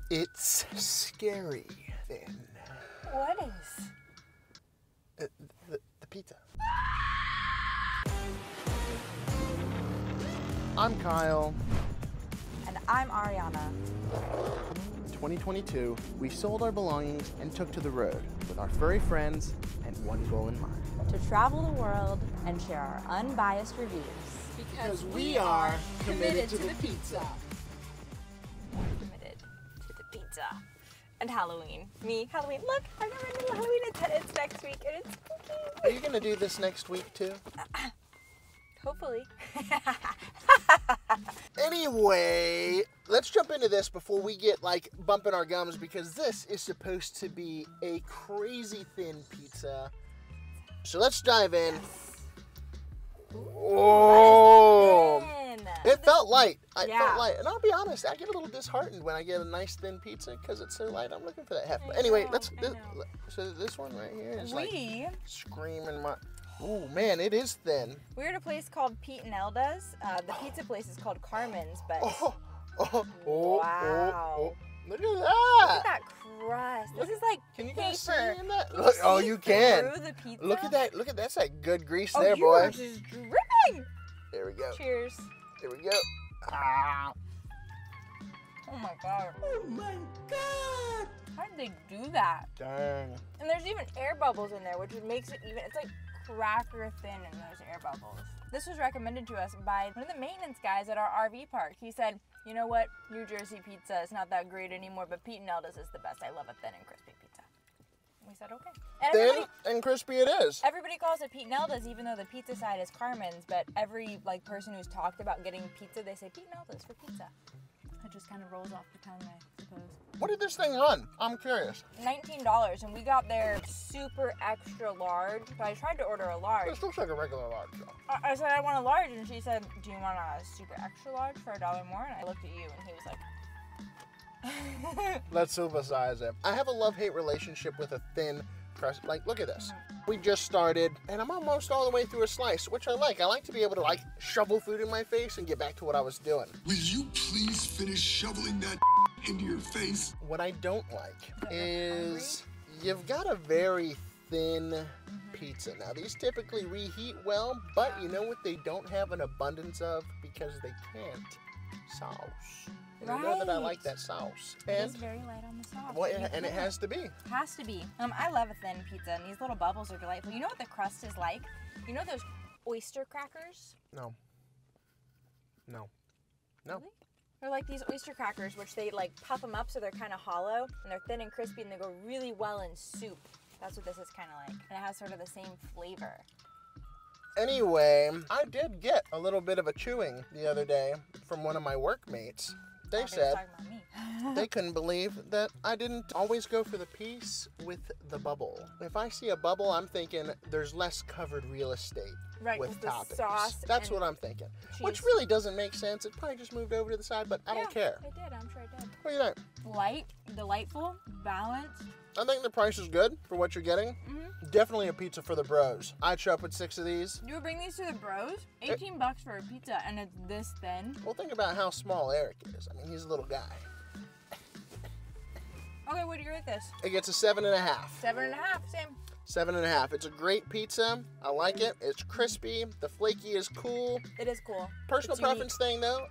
It's scary thin. What is? The pizza. I'm Kyle. And I'm Ariana. In 2022, we sold our belongings and took to the road with our furry friends and one goal in mind. To travel the world and share our unbiased reviews. Because we are committed to the pizza. Committed to the pizza. And Halloween. Halloween. Look, I've never done Halloween. It's next week and it's spooky. Are you gonna do this next week too? Hopefully. Anyway, let's jump into this before we get like bumping our gums, because this is supposed to be a crazy thin pizza. So let's dive in. Oh, it felt light. I felt light, and I'll be honest, I get a little disheartened when I get a nice thin pizza because it's so light. I'm looking for that heft. But anyway, so this one right here is like screaming my. Oh man, it is thin. We're at a place called Pete Elda's. The pizza place is called Carmen's, but wow. Look at that! Look at that crust. This is like can you paper. guys see in that? Look, oh, you can. Through the pizza? Look at that! Look at that's that good grease oh, there, boy. Yours is dripping. There we go. Cheers. There we go. Ah. Oh my god. Oh my god! How did they do that? Dang. And there's even air bubbles in there, which makes it even. It's like cracker thin in those air bubbles. This was recommended to us by one of the maintenance guys at our RV park. He said, you know what, New Jersey pizza is not that great anymore, but Pete Elda's is the best. I love a thin and crispy pizza. We said okay. And thin and crispy it is. Everybody calls it Pete Elda's, even though the pizza side is Carmen's, but every person who's talked about getting pizza, they say Pete Elda's for pizza. It just kind of rolls off the tongue, I suppose. What did this thing run? I'm curious. $19, and we got their super extra large. So I tried to order a large. This looks like a regular large, though. I said I want a large, and she said, do you want a super extra large for $1 more? And I looked at you, and he was like, let's supersize it. I have a love-hate relationship with a thin crust. Like, look at this. We just started, and I'm almost all the way through a slice, which I like. I like to be able to, like, shovel food in my face and get back to what I was doing. Will you please finish shoveling that into your face? What I don't like is you've got a very thin pizza. Now, these typically reheat well, but you know what they don't have an abundance of because they can't? Sauce. And you know that I like that sauce. And it's very light on the sauce. Well, and it has to be. Has to be. I love a thin pizza, and these little bubbles are delightful. You know what the crust is like? You know those oyster crackers? No. No. No. Really? They're like these oyster crackers, which they like puff them up so they're kind of hollow, and they're thin and crispy, and they go really well in soup. That's what this is kind of like. And it has sort of the same flavor. Anyway, I did get a little bit of a chewing the other day from one of my workmates. They said they couldn't believe that I didn't always go for the piece with the bubble. If I see a bubble, I'm thinking there's less covered real estate with toppings. Sauce That's what I'm thinking. Cheese. Which really doesn't make sense. It probably just moved over to the side, but I don't care. It did. I'm sure it did. What do you think? Light, delightful, balanced. I think the price is good for what you're getting. Definitely a pizza for the bros. I'd show up with 6 of these. You would bring these to the bros? $18 for a pizza, and it's this thin? Well, think about how small Eric is. I mean, he's a little guy. Okay, what do you rate this? It gets a 7.5. 7.5, same. 7.5. It's a great pizza. I like it. It's crispy. The flaky is cool. It is cool. Personal preference thing, though.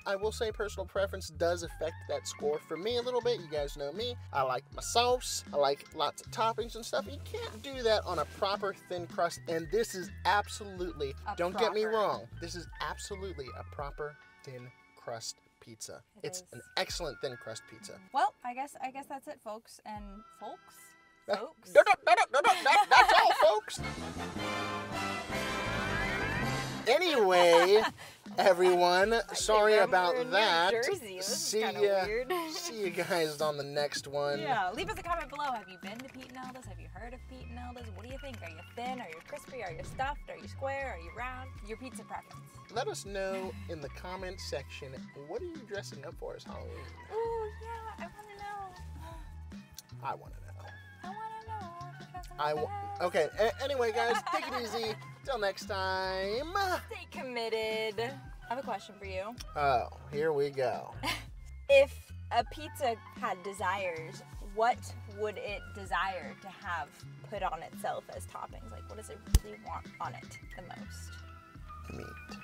I will say personal preference does affect that score for me a little bit. You guys know me. I like my sauce. I like lots of toppings and stuff. You can't do that on a proper thin crust. And this is absolutely, don't get me wrong, this is absolutely a proper thin crust pizza. It's an excellent thin crust pizza. Well, I guess that's it, folks. And folks? Folks? That's all, folks. Anyway, everyone, sorry about that. See you guys on the next one. Yeah, leave us a comment below. Have you been to Pete Elda's? Have you heard of Pete Elda's? What do you think? Are you thin? Are you crispy? Are you stuffed? Are you square? Are you round? Your pizza preference. Let us know in the comment section, what are you dressing up for as Halloween? Oh, yeah, I want to know. I want to know. Okay, anyway, guys, take it easy. Till next time. Stay committed. I have a question for you. Oh, here we go. If a pizza had desires, what would it desire to have put on itself as toppings? Like, what does it really want on it the most? Meat.